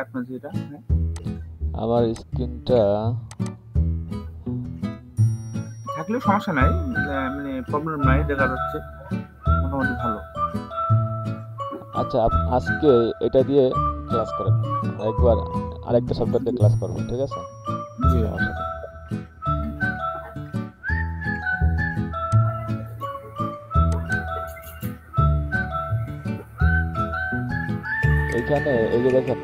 আপনার যেটা আমার স্ক্রিনটা থাকলেও সমস্যা নাই, মানে প্রবলেম নাই, দেখা যাচ্ছে মোটামুটি ভালো। আচ্ছা, আজকে এটা দিয়ে ক্লাস করেন, একবার আরেকটা সফটওয়্যার দিয়ে ক্লাস করবো, ঠিক আছে? জি সমস্যা নেই। এইখানে এই যে দেখেন,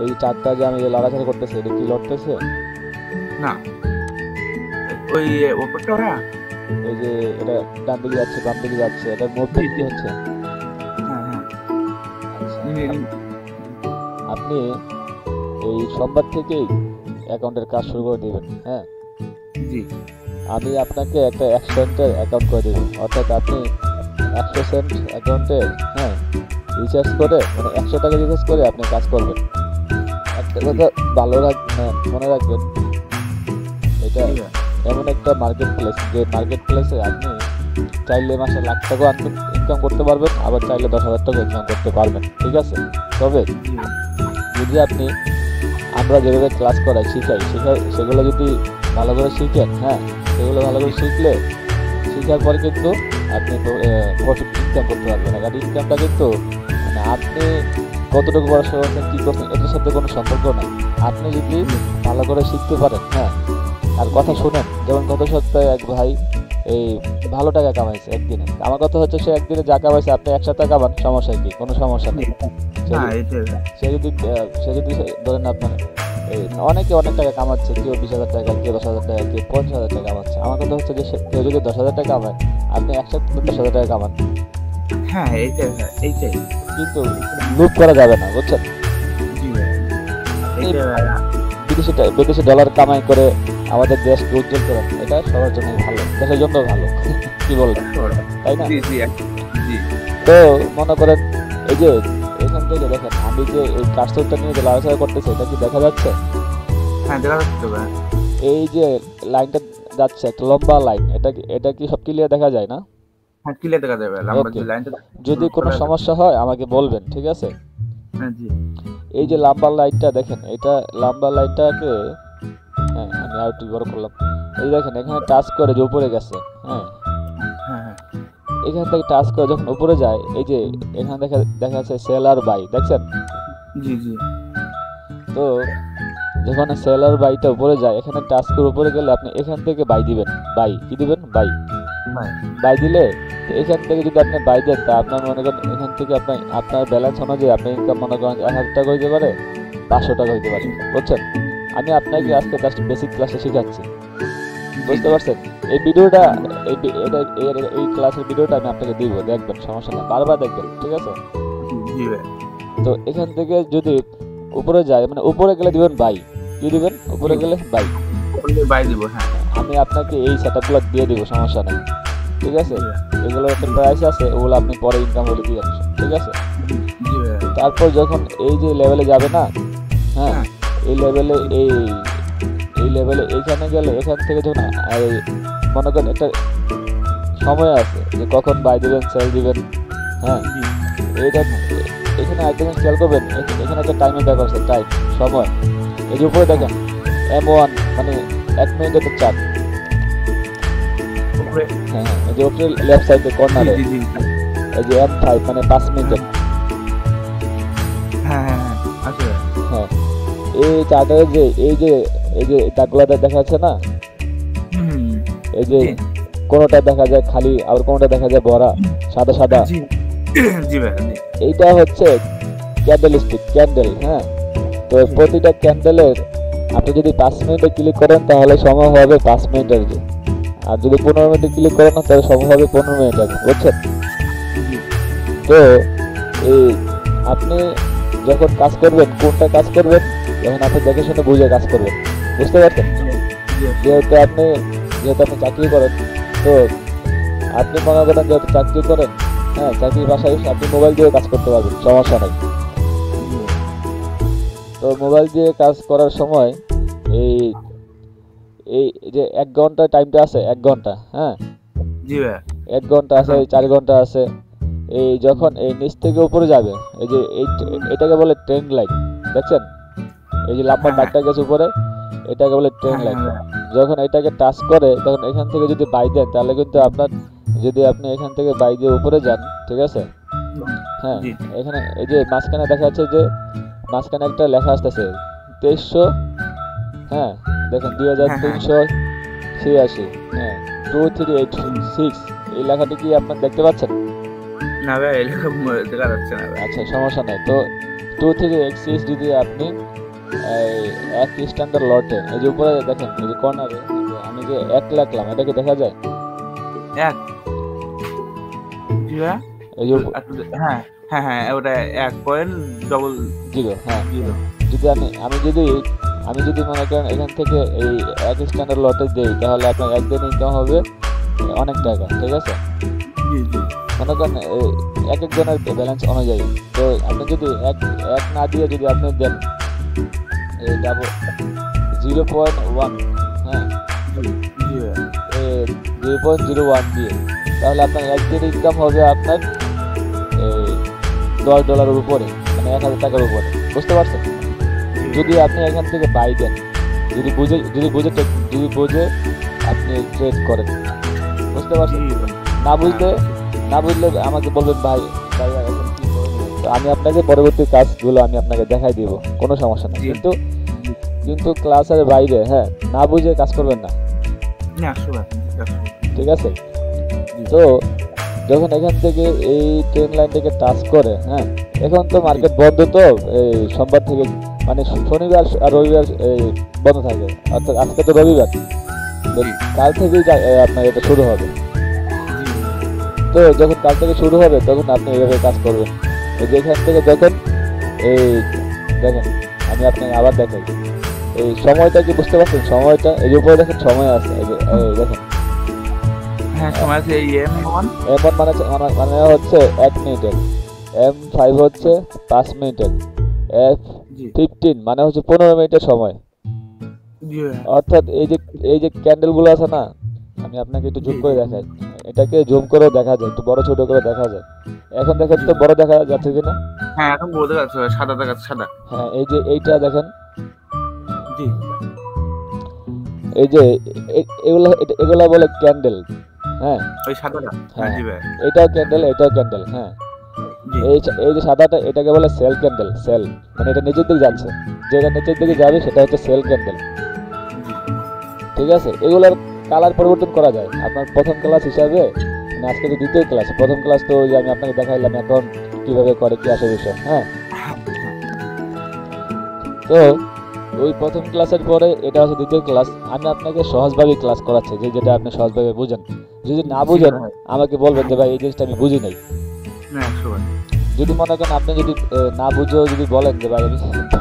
এই চারটা যে আমি লাড়াচাড়া করতেছি, এটা কি লড়তেছে না, ওই ওপরটা ওরা এই যে এটা ডান দিকে যাচ্ছে বাম দিকে যাচ্ছে, এটা মুভমেন্ট কি হচ্ছে? আচ্ছা, আপনি এই সোমবার থেকেই অ্যাকাউন্টের কাজ শুরু করে দিবেন। হ্যাঁ জি, আমি আপনাকে একটা 100 সেন্টের অ্যাকাউন্ট করে দেবো, অর্থাৎ আপনি 100 সেন্ট অ্যাকাউন্টে রিচার্জ করে, মানে 100 টাকা রিচার্জ করে আপনি কাজ করবেন। একটা কথা ভালো মনে রাখবেন, এটা এমন একটা মার্কেট প্লেস, যে মার্কেট প্লেসে আপনি চাইলে মাসে লাখ টাকা ইনকাম করতে পারবেন, আবার চাইলে 10,000 টাকা ইনকাম করতে পারবেন, ঠিক আছে? তবে যদি আপনি আমরা যেভাবে ক্লাস করাই শিখাই সেগুলো যদি ভালো করে শিখেন, হ্যাঁ সেগুলো ভালো করে শিখার পরে কিন্তু আপনি প্রফিট ইনকাম করতে পারবেন। আর ইনকামটা কিন্তু মানে আপনি কতটুকু পড়াশোনা করছেন কী করছেন এটার সাথে কোনো সম্পর্ক নাই। আপনি যদি ভালো করে শিখতে পারেন, হ্যাঁ, আর কথা শুনেন। যেমন গত সপ্তাহে এক ভাই এই ভালো টাকা কামাইছে একদিনে। আমার কথা হচ্ছে, সে একদিনে যা কামাইছে আপনি একসাথে কামান, সমস্যা কি? কোনো সমস্যা নেই। সে যদি ধরেন আপনার অনেকে অনেক টাকা কামাচ্ছে, কেউ 20,000 টাকা, কেউ 10,000 টাকা, কেউ 50,000 টাকা কামাচ্ছে। আমার কথা হচ্ছে যে কেউ যদি 10,000 টাকা কামায়, আপনি একসাথে 10,000 টাকা কামান। হ্যাঁ এইটাই কিন্তু লুপ করা যাবে না, বুঝছেন? বিদেশে ডলার কামাই করে আমাদের দেশকে উজ্জ্বল করেন, এটা সবার জন্য ভালো, দেশের জন্য ভালো। কি বলবেন, তাই না? তো মনে করেন এই যে এখান থেকে দেখেন, আমি যে এই কার্সরটা নিয়ে যে লাড়াচাড়া করতেছি, এটা কি দেখা যাচ্ছে? হ্যাঁ দেখা যাচ্ছে। এই যে লাইনটা যাচ্ছে, একটা লম্বা লাইন, এটা কি সব ক্লিয়ার দেখা যায় না? হ্যাঁ ক্লিয়ার দেখা যাবে, লম্বা যে লাইনটা। যদি কোনো সমস্যা হয় আমাকে বলবেন, ঠিক আছে? হ্যাঁ জি। এই যে লম্বা লাইনটা দেখেন, এটা লম্বা লাইনটাকে, হ্যাঁ আমি আর একটু বড় করলাম। এই দেখেন এখানে টাচ করে যে উপরে গেছে, হ্যাঁ এখান থেকে টাচ করে যখন উপরে যায়, এই যে এখানে দেখা যাচ্ছে সেল আর বাই, দেখছেন? জি জি। তো যখন সেল আর বাইটা উপরে যায়, এখানে টাচ করে উপরে গেলে আপনি এখান থেকে বাই দিবেন। বাই কি দিবেন? বাই দিলে এখান থেকে যদি আপনি বাই দেন, তা আপনার মনে করেন এখান থেকে আপনার ব্যালেন্স অনুযায়ী আপনার ইনকাম মনে করেন 1,000 টাকা হইতে পারে, 500 টাকা হইতে পারে, বুঝছেন? আমি আপনাকে আজকে জাস্ট বেসিক ক্লাসে শিখাচ্ছি, বুঝতে পারছেন? এই ভিডিওটা এই ক্লাসের ভিডিওটা আমি আপনাকে দিব, দেখবেন, সমস্যা নেই, বারবার দেখবেন, ঠিক আছে? তো এখান থেকে যদি উপরে যায়, মানে উপরে গেলে দিবেন বাই, কি দিবেন? উপরে গেলে বাই দিব। হ্যাঁ আমি আপনাকে এই সেটআপগুলো দিয়ে দিব, সমস্যা নেই, ঠিক আছে? এগুলো একটা প্রাইস আছে, ওগুলো আপনি পরে ইনকাম হলে দিয়ে আসবেন, ঠিক আছে? তারপর যখন এই যে লেভেলে যাবে না, হ্যাঁ এই লেভেলে এইখানে গেলে, এখান থেকে যখন মনে করেন একটা সময় আছে যে কখন বাই দিবেন, সেল দিবেন, হ্যাঁ এইটা এখানে আইটেম খেয়াল করবেন, এখানে একটা টাইমের ব্যাপার আছে, টাইম, সময়। এই যে উপরে দেখেন M1 মানে 1 মিনিটের চার্ট, হ্যাঁ এই যে উপরে লেফট সাইডে কর্নারে এই যে M5 মানে 5 মিনিটের, হ্যাঁ এই চার্টের যে এই যে দাগগুলো দেখা যাচ্ছে না, এই যে কোনটা দেখা যায় খালি, আর কোনটা দেখা যায় ভরা সাদা। এইটা হচ্ছে ক্যান্ডেল, হ্যাঁ। তো প্রতিটা ক্যান্ডেলের আপনি যদি 5 মিনিটে ক্লিক করেন তাহলে সময় হবে 5 মিনিটের, আর যদি 15 মিনিটে ক্লিক করেন না তাহলে সময় হবে 15 মিনিটের, বুঝছেন? তো এই আপনি যখন কাজ করবেন, কোনটা কাজ করবেন, যখন আপনি দেখে শুনে বুঝে কাজ করবেন, বুঝতে পারছেন? যেহেতু আপনি চাকরি করেন, তো আপনি মনে করেন যেহেতু চাকরি করেন, হ্যাঁ চাকরির বাসায় আপনি মোবাইল দিয়ে কাজ করতে পারবেন, সমস্যা নেই। তো মোবাইল দিয়ে কাজ করার সময় এই যে 1 ঘন্টা টাইমটা আছে, 1 ঘন্টা, হ্যাঁ 1 ঘন্টা আছে, 4 ঘন্টা আছে, এই যখন এই নিচ থেকে উপরে যাবে, এই যে এটাকে বলে ট্রেন্ড লাইন, দেখছেন এই যে লম্বা দাগটা গেছে উপরে, এটাকে বলে ট্রেন্ড লাইন। যখন এটাকে টাচ করে তখন এখান থেকে যদি বাই দেন তাহলে কিন্তু আপনার, যদি আপনি এখান থেকে বাই দিয়ে উপরে যান, ঠিক আছে, হ্যাঁ এখানে এই যে মাঝখানে দেখা যাচ্ছে যে মাঝখানে একটা লেখা আসতেছে 2300, হ্যাঁ দেখেন 2386, হ্যাঁ 2386, এই লেখাটি কি আপনার দেখতে পাচ্ছেন? না ভাই এরকম দেখা যাচ্ছে না। আচ্ছা সমস্যা নাই। তো 2386 যদি আপনি এক স্ট্যান্ডার্ড লটে এই যে উপরে দেখেন এই যে কর্নারে আমি যে 1 লিখলাম, এটা কি দেখা যায়? 1 এই যে হ্যাঁ হ্যাঁ হ্যাঁ ওটা 1.00, হ্যাঁ যদি আমি যদি মনে করেন এখান থেকে এই এক স্ট্যান্ডার্ড লটে দেই তাহলে আপনার একদিন ইনকাম হবে অনেক টাকা, ঠিক আছে। মনে করেন এক একজনের ব্যালেন্স অনুযায়ী, তো আপনি যদি এক না দিয়ে যদি আপনি দেন 0.1, হ্যাঁ 0.01 দিয়ে, তাহলে আপনার একদিন ইনকাম হবে আপনার $10 উপরে, মানে 1000 টাকার উপরে, বুঝতে পারছেন? যদি আপনি এখান থেকে বাই দেন, যদি বুঝে আপনি ট্রেড করেন, বুঝতে পারছেন? না বুঝলে আমাকে বলবেন ভাই এখন কি করব, তো আমি আপনাকে পরবর্তী কাজগুলো আমি আপনাকে দেখাই দিব, কোনো সমস্যা নেই। কিন্তু ক্লাসের বাইরে হ্যাঁ না বুঝে কাজ করবেন না, ঠিক আছে? তো যখন এখান থেকে এই ট্রেন লাইনটাকে টাচ করে, হ্যাঁ এখন তো মার্কেট বন্ধ, তো এই সোমবার থেকে মানে শনিবার আর রবিবার বন্ধ থাকে, অর্থাৎ আজকে তো রবিবার, কাল থেকেই আপনার এটা শুরু হবে। তো যখন কাল থেকে শুরু হবে তখন আপনি এইভাবে কাজ করবেন। এই যে এখান থেকে যখন এই দেখেন আমি আপনাকে আবার দেখাই, এই সময়টা কি বুঝতে পারছেন? সময়টা এই যে উপরে দেখেন সময় আছে, এই যে দেখেন M1 মানে হচ্ছে 1 মিনিটের, M5 হচ্ছে 5 মিনিটের, F15 মানে হচ্ছে 15 মিনিটের সময়। অর্থাৎ এই যে ক্যান্ডেল গুলো আছে না, আমি আপনাকে একটু জুম করে দেখাই, এটাকে জুম করেও দেখা যায়, একটু বড় ছোট করে দেখা যায়। এখন দেখেন তো বড় দেখা যাচ্ছে কিনা? হ্যাঁ এখন বড় দেখা যাচ্ছে, সাদা দেখাচ্ছে, সাদা। হ্যাঁ এই যে এইটা দেখেন, এই যে এগুলা বলে ক্যান্ডেল, হ্যাঁ ওই সাদাটা, হ্যাঁ এটাও ক্যান্ডেল, হ্যাঁ এই যে সাদাটা এটাকে বলে সেল ক্যান্ডেল, সেল মানে এটা নিচের দিকে যাচ্ছে, যেটা নিচের দিকে যাবে সেটা হচ্ছে সেল ক্যান্ডেল, ঠিক আছে। এগুলোর কালার পরিবর্তন করা যায়। আপনার প্রথম ক্লাস হিসাবে, মানে আজকে তো দ্বিতীয় ক্লাস, প্রথম ক্লাস তো ওই যে আমি আপনাকে দেখাইলাম এখন কিভাবে করে কি আসে বিষয়, হ্যাঁ। তো ওই প্রথম ক্লাসের পরে এটা হচ্ছে দ্বিতীয় ক্লাস, আমি আপনাকে সহজভাবে ক্লাস করাচ্ছি, যেটা আপনি সহজভাবে বুঝেন। যদি না বুঝেন আমাকে বলবেন যে ভাই এই জিনিসটা আমি বুঝি নাই। যদি মনে করেন আপনি যদি না বুঝেও যদি বলেন যে ভাই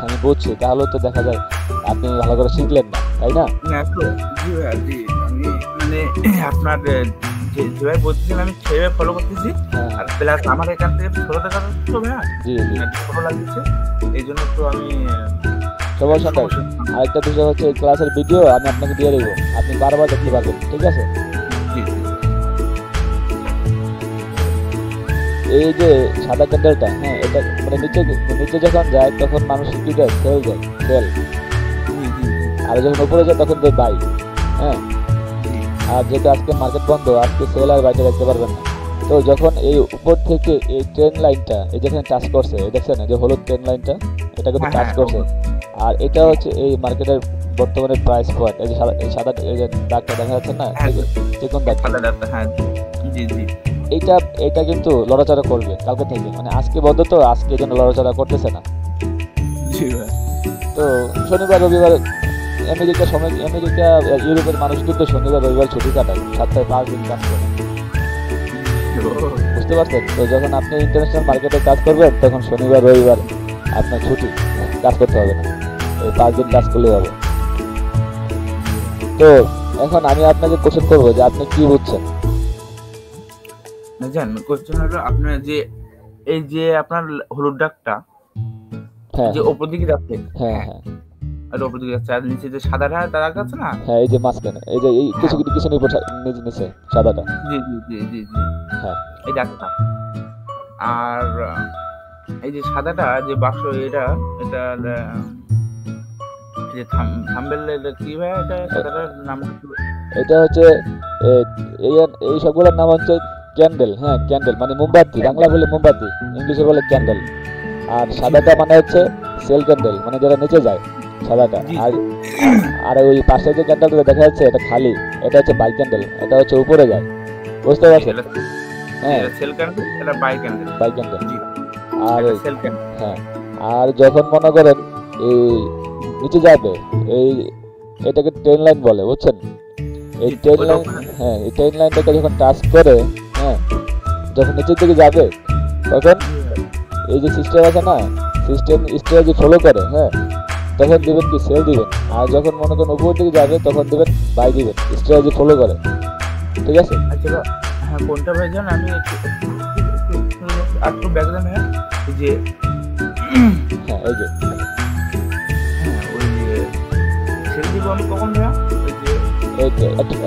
আমি বুঝছি, তাহলে তো দেখা যায় আপনি ভালো করে শিখলেন না, তাই না? মানে আপনার যেভাবে বলছেন আমি সেভাবে ফলো করতেছি, আর প্লাস আমার এখান থেকে ছোট দেখা যাচ্ছে তো ভাইয়া, ছোট লাগছে, এই জন্য তো আমি সমস্যা নাই। আরেকটা বিষয় হচ্ছে এই ক্লাসের ভিডিও আমি আপনাকে দিয়ে দেবো, আপনি বারবার দেখতে পারবেন, ঠিক আছে? এই যে সাদা ক্যান্ডেলটা, হ্যাঁ এটা মানে নিচে যখন যায় তখন মানুষ কি দেয়? সেল দেয়, সেল। আর যখন উপরে যায় তখন দেয় বাই, হ্যাঁ। আর যেহেতু আজকে মার্কেট বন্ধ, আজকে সেল আর বাইটা দেখতে পারবেন না। তো যখন এই উপর থেকে এই ট্রেন লাইনটা এই যেখানে টাচ করছে, এই দেখছেন এই যে হলুদ ট্রেন লাইনটা, এটা কিন্তু টাচ করছে, আর এটা হচ্ছে এই মার্কেটের বর্তমানে প্রাইস পয়েন্ট। এই যে সাদা এই যে দাগটা দেখা যাচ্ছে না, চিকন দাগ, এইটা কিন্তু লড়াচড়া করবে কালকে থেকে, মানে আজকে বন্ধ তো আজকে এই জন্য লড়াচড়া করতেছে না। তো শনিবার রবিবার আমেরিকা ইউরোপের মানুষ কিন্তু শনিবার রবিবার ছুটি কাটায়, সপ্তাহে 5 দিন কাজ করে, বুঝতে পারছেন? তো যখন আপনি ইন্টারন্যাশনাল মার্কেটে কাজ করবেন তখন শনিবার রবিবার আপনার ছুটি, কাজ করতে হবে না, এই 5 দিন কাজ করলেই হবে। তো এখন আমি আপনাকে কোশ্চেন করবো যে আপনি কি বুঝছেন? জানেন কোশ্চেন হলো আপনার যে এই যে আপনার হলুদ দাগটা যে উপর দিকে যাচ্ছে, হ্যাঁ হ্যাঁ আর উপর দিকে যাচ্ছে, আর নিচে যে সাদাটা দাগ আছে না, হ্যাঁ এই যে মাঝখানে এই যে এই কিছু নিচে সাদাটা, জি জি জি জি জি, হ্যাঁ এই দাগটা আর এই যে সাদাটা যে বাক্স, এটা এটা যে থাম্বনেল, এটা কি ভাই, এটা সাদাটার নাম? এটা হচ্ছে এই সবগুলোর নাম হচ্ছে ক্যান্ডেল। হ্যাঁ, ক্যান্ডেল মানে মোমবাতি, বাংলা বলে মোমবাতি, ইংলিশে বলে ক্যান্ডেল। আর সাদাটা মানে হচ্ছে সেল ক্যান্ডেল, মানে যেটা নিচে যায় সাদাটা। আর আর ওই পাশে যে ক্যান্ডেলটা দেখা যাচ্ছে এটা খালি, এটা হচ্ছে বাই ক্যান্ডেল, এটা হচ্ছে উপরে যায়। বুঝতে পারছেন? হ্যাঁ, সেল ক্যান্ডেল, এটা বাই ক্যান্ডেল। Buy candle. আর সেল ক্যান্ডেল। হ্যাঁ, আর যখন মনে করেন এই নিচে যাবে, এই এটাকে ট্রেন লাইন বলে, বুঝছেন? এই ট্রেন লাইন, হ্যাঁ, এই ট্রেন লাইনটাকে যখন টাচ করে, হ্যাঁ, যখন নিচের দিকে যাবে তখন এই যে সিস্টেম আছে না, সিস্টেম স্ট্র্যাটেজি ফলো করে, হ্যাঁ, তখন দিবেন কি সেল দিবেন। আর যখন মনে করেন উপর দিকে যাবে তখন দিবেন বাই দিবেন, স্ট্র্যাটেজি ফলো করে। ঠিক আছে? আচ্ছা, হ্যাঁ, কোনটা ভাই জান? আমি একটু ব্যাকগ্রাউন্ড, হ্যাঁ, যে হ্যাঁ, এই যে ওই যে সেল দিব আমি কখন ভাইয়া?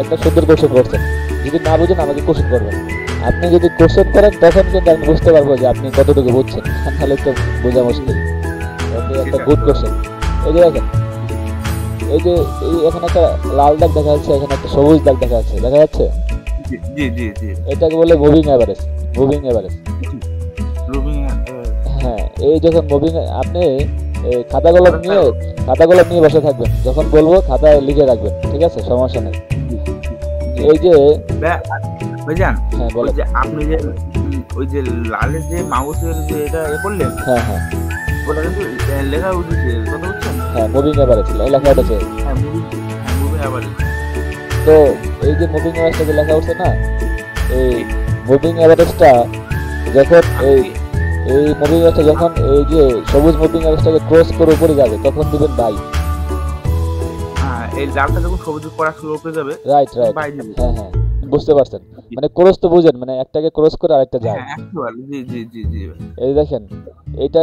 একটা সুন্দর কোশ্চেন করছেন। যদি না বুঝেন আমাকে কোশ্চেন করবেন। আপনি যদি কোশ্চেন করেন তখন কিন্তু আমি বুঝতে পারবো যে আপনি কতটুকু বুঝছেন, তাহলে তো বোঝা মুশকিল। একটা গুড কোশ্চেন। এই যে দেখেন, এই যে এখানে একটা লাল দাগ দেখা যাচ্ছে, এখানে একটা সবুজ দাগ দেখা যাচ্ছে, দেখা যাচ্ছে? জি জি জি। এটাকে বলে মুভিং এভারেজ। Moving average. হ্যাঁ, এই যখন মুভিং, আপনি খাতা কলম নিয়ে বসে থাকবেন, যখন বলবো খাতায় লিখে রাখবেন, ঠিক আছে? সমস্যা নেই। এই যে ভাইজান, হ্যাঁ বলেন। আপনি যে ওই যে লালের যে মাউসের যে এটা করলেন, হ্যাঁ হ্যাঁ, ওটা কিন্তু লেখা উঠেছে, কথা বুঝছেন? হ্যাঁ, মুভিং এভারেজ লেখা উঠেছে। হ্যাঁ, মুভিং এভারেজ। তো এই যে মুভিং এভারেজটা যে লেখা উঠছে না, এই মুভিং এভারেজটা যখন এই মুভিং এভারেজটা যখন এই যে সবুজ মুভিং এভারেজটাকে ক্রস করে উপরে যাবে তখন দিবেন বাই। এই লালটা যখন সবুজ করা শুরু করে যাবে, রাইট রাইট, হ্যাঁ হ্যাঁ, বুঝতে পারছেন? মানে ক্রস তো বুঝেন, মানে একটাকে ক্রস করে আরেকটা যায়। জি জি জি জি। এই দেখেন, এটা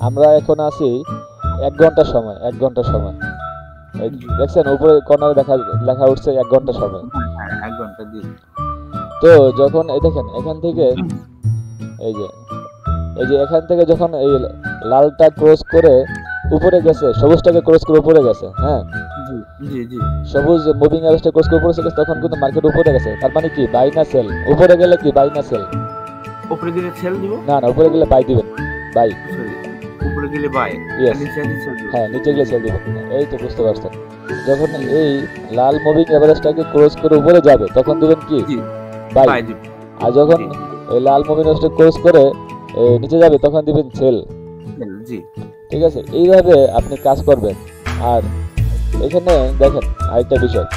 আমরা এখন আছি 1 ঘন্টার সময়, 1 ঘন্টার সময়। এই দেখছেন উপরে কর্নারে লেখা উঠছে 1 ঘন্টা সময়। হ্যাঁ, 1 ঘন্টা। জি। তো যখন এই দেখেন এখান থেকে এই যে এখান থেকে যখন এই লালটা ক্রস করে উপরে গেছে, সবুজটাকে ক্রস করে উপরে গেছে, হ্যাঁ, জি জি। সবুজ মুভিং এভারেজটা ক্রস করে উপরে গেছে, তখন কিন্তু মার্কেট উপরে গেছে। তার মানে কি বাই না সেল? উপরে গেলে কি বাই না সেল? উপরে গেলে সেল দিব? না না, উপরে গেলে বাই দিবেন, বাই। উপরে গেলে বাই, নিচে গেলে সেল দিব। হ্যাঁ, নিচে গেলে সেল দিবেন। এই তো বুঝতে পারছেন? যখন এই লাল মুভিং এভারেজটাকে ক্রস করে উপরে যাবে তখন দিবেন কি বাই দিব। আর যখন এই লাল মুভিং এভারেজটা ক্রস করে নিচে যাবে তখন দিবেন সেল। জি, ঠিক আছে? এইভাবে আপনি কাজ করবেন। আর এখানে দেখেন আরেকটা বিষয়,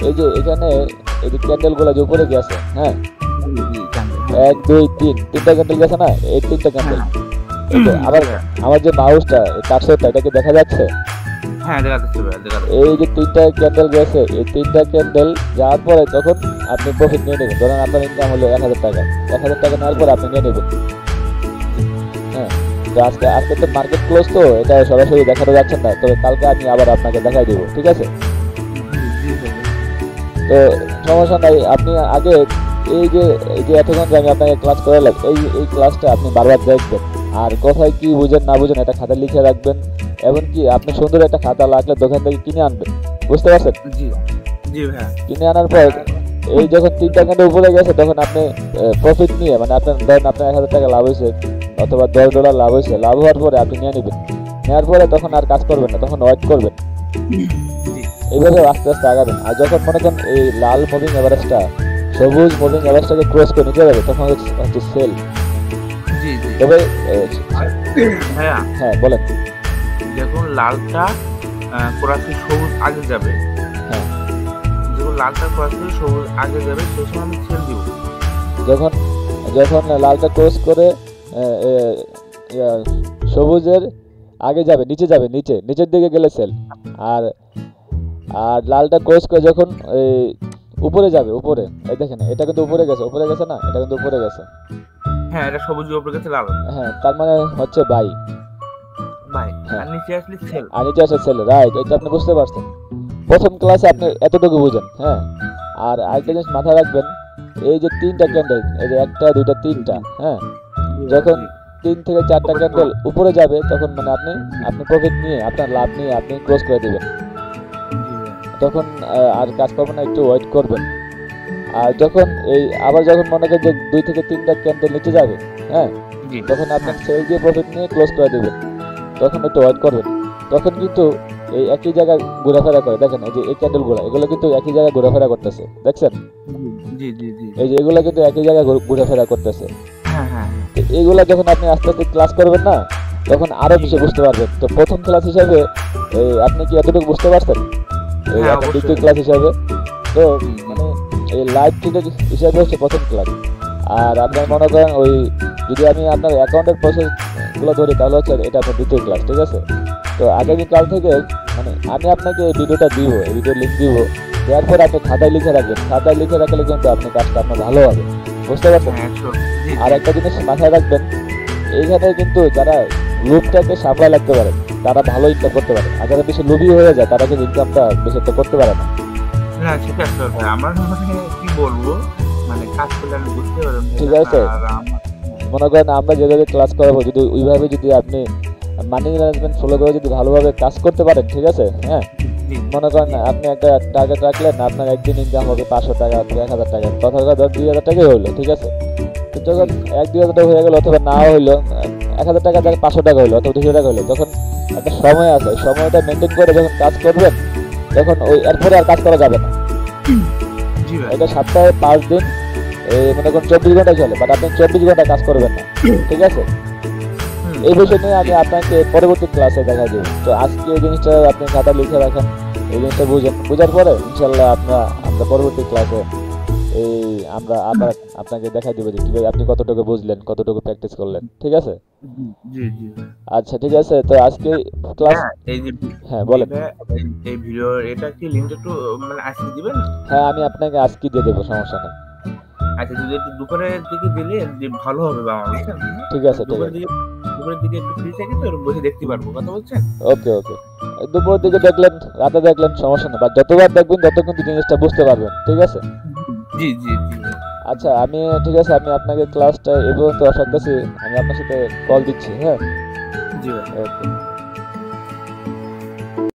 এই যে এখানে এই যে ক্যান্ডেলগুলো যে উপরে গেছে, হ্যাঁ, 1 2 3 তিনটা ক্যান্ডেল গেছে না, এই 3টা ক্যান্ডেল। আবার আমার যে মাউসটা কার্সরটা, এটাকে দেখা যাচ্ছে? হ্যাঁ, দেখা যাচ্ছে। এই যে 3টা ক্যান্ডেল গেছে, এই 3টা ক্যান্ডেল যাওয়ার পরে তখন আপনি প্রফিট নিয়ে নেবেন। ধরেন আপনার ইনকাম হলো 1000 টাকা, 1000 টাকা নেওয়ার পর আপনি নিয়ে নেবেন। হ্যাঁ, তো আজকে তো মার্কেট ক্লোজ, তো এটা সরাসরি দেখানো যাচ্ছে না, তবে কালকে আমি আবার আপনাকে দেখাই দেবো, ঠিক আছে? তো সমস্যা নাই, আপনি আগে এই যে এতক্ষণ যে আমি আপনাকে ক্লাস করালাম, এই ক্লাসটা আপনি বারবার দেখবেন। আর কোথায় কি বুঝেন না বুঝেন এটা খাতা লিখে রাখবেন। এমনকি আপনি সুন্দর একটা খাতা লাগলে দোকান থেকে কিনে আনবেন, বুঝতে পারছেন? জি জি ভাই। কিনে আনার পর এই যখন 3টা ক্যান্ডেল উপরে গেছে তখন আপনি প্রফিট নিয়ে, মানে আপনার ধরেন আপনার 1000 টাকা লাভ হয়েছে অথবা $10 লাভ হয়েছে, লাভ হওয়ার পরে আপনি নিয়ে নেবেন। নেওয়ার পরে তখন আর কাজ করবেন না, তখন ওয়েট করবেন। এইভাবে আস্তে আস্তে আগাবেন। আর যখন মনে করেন এই লাল মুভিং এভারেজটা সবুজ মুভিং এভারেজটাকে ক্রস করে নিতে যাবে তখন হচ্ছে সেল। জি জি। তবে হ্যাঁ বলেন। যখন লালটা ক্রস করে সবুজ আগে যাবে, হ্যাঁ, যখন লালটা ক্রস করে সবুজ আগে যাবে সেই সময় আমি সেল দিব। যখন লালটা ক্রস করে সবুজের আগে যাবে, নিচে যাবে, নিচের দিকে গেলে সেল। আর লালটা ক্রস করে যখন উপরে যাবে, উপরে, এই দেখেন এটা কিন্তু উপরে গেছে না, এটা কিন্তু উপরে গেছে। হ্যাঁ, এটা সবুজ উপরে গেছে, লাল। হ্যাঁ, তার মানে হচ্ছে বাই। আর নিচে আসলে সেল। আর নিচে আসলে সেল, রাইট। এটা আপনি বুঝতে পারছেন? প্রথম ক্লাসে আপনি এতটুকু বুঝেন, হ্যাঁ। আর আরেকটা জিনিস মাথায় রাখবেন, এই যে 3টা ক্যান্ডেল, এই যে 1টা 2টা 3টা, হ্যাঁ, যখন 3 থেকে 4টা ক্যান্ডেল উপরে যাবে তখন মানে আপনি প্রফিট নিয়ে, আপনার লাভ নিয়ে আপনি ক্লোজ করে দিবেন। তখন আর কাজ করবেন না, একটু ওয়েট করবেন। আর যখন আবার যখন মনে করেন যে 2 থেকে 3টা ক্যান্ডেল নিচে যাবে, হ্যাঁ, তখন আপনি সেল দিয়ে প্রফিট নিয়ে ক্লোজ করে দিবেন। তখন একটু ওয়েট করবেন। তখন কিন্তু এই একই জায়গায় ঘোরাফেরা করে, দেখেন এই যে এই ক্যান্ডেলগুলো, এগুলো কিন্তু একই জায়গায় ঘোরাফেরা করতেছে, দেখছেন? এই যে এগুলো কিন্তু একই জায়গায় ঘোরাফেরা করতেছে। এইগুলা যখন আপনি আস্তে আস্তে ক্লাস করবেন না, তখন আরো বেশি বুঝতে পারবেন। তো প্রথম ক্লাস হিসাবে আপনি কি এতটুকু বুঝতে পারছেন? একটা দ্বিতীয় ক্লাস হিসাবে তো মানে এই লাইভ ট্রেডার হিসাবে হচ্ছে প্রথম ক্লাস। আর আপনার মনে করেন যদি আমি আপনার অ্যাকাউন্টের প্রসেস গুলো ধরি, তাহলে হচ্ছে এটা আপনার দ্বিতীয় ক্লাস, ঠিক আছে? তো আগামীকাল থেকে মানে আমি আপনাকে এই ভিডিওটা দিব, এই ভিডিওর লিঙ্ক দিব, দেওয়ার পর আপনি খাতায় লিখে রাখবেন। খাতায় লিখে রাখলে কিন্তু আপনার কাজটা আপনার ভালো হবে, বুঝতে পারছেন? আর একটা জিনিস মাথায় রাখবেন, এইখানে কিন্তু যারা লোভটাকে সামলায় রাখতে পারে তারা ভালো ইনকাম করতে পারে, আর যারা বেশি লোভী হয়ে যায় তারা কিন্তু ইনকামটা বেশি একটা করতে পারে না। ঠিক আছে ভাই, আমার কি বলবো, মানে কাজ করলে আমি বুঝতে পারবো। ঠিক আছে, মনে করেন আমরা যেভাবে ক্লাস করাবো, যদি ওইভাবে যদি আপনি মানি ম্যানেজমেন্ট ফলো করে যদি ভালোভাবে কাজ করতে পারেন, ঠিক আছে, হ্যাঁ, মনে করেন আপনি একটা টার্গেট রাখলেন, আপনার একদিন ইনকাম হবে 500 টাকা, 1000 টাকা, কথা 2000 টাকাই হইলো, ঠিক আছে? তো যখন 1-2000 টাকা হয়ে গেল, অথবা না হইলো 1000 টাকা থেকে 500 টাকা হইলো, অথবা 200 টাকা হইলো, তখন একটা সময় আছে, সময়টা মেনটেন করে যখন কাজ করবেন, তখন এরপরে আর কাজ করা যাবে না। এটা সপ্তাহে 5 দিন, মনে করেন 24 ঘন্টায় চলে, বাট আপনি 24 ঘন্টা কাজ করবেন না, ঠিক আছে? এই বিষয় নিয়ে আমি আপনাকে পরবর্তী ক্লাসে দেখা দেব। তো আজকে এই জিনিসটা আপনি খাতা লিখে রাখেন, এই জিনিসটা বোঝার পরে ইনশাল্লাহ আমরা পরবর্তী ক্লাসে আমরা আবার আপনাকে দেখাই দেবো যে কিভাবে আপনি কতটুকু বুঝলেন, কতটুকু প্র্যাকটিস করলেন, ঠিক আছে? আচ্ছা, ঠিক আছে। তো আজকে ক্লাস হ্যাঁ বলেন। এই ভিডিও এটা কি লিংক একটু মানে আজকে দিবেন? হ্যাঁ, আমি আপনাকে আজকে দিয়ে দেবো, সমস্যা নেই। আচ্ছা, যদি একটু দুপুরের দিকে দিলে ভালো হবে বাবা, বুঝছেন? ঠিক আছে, ঠিক আছে। দুপুরের দিকে একটু ফ্রি থাকি তো বসে দেখতে পারবো, কথা বলছেন? ওকে ওকে, দুপুরের দিকে দেখলেন, রাতে দেখলেন, সমস্যা নেই, বাট যতবার দেখবেন তত কিন্তু জিনিসটা বুঝতে পারবেন, ঠিক আছে? জি জি জি। আচ্ছা, ঠিক আছে, আমি আপনাকে ক্লাসটা এই পর্যন্ত রাখতেছি, আমি আপনার সাথে কল দিচ্ছি, হ্যাঁ? জি ভাই। ওকে।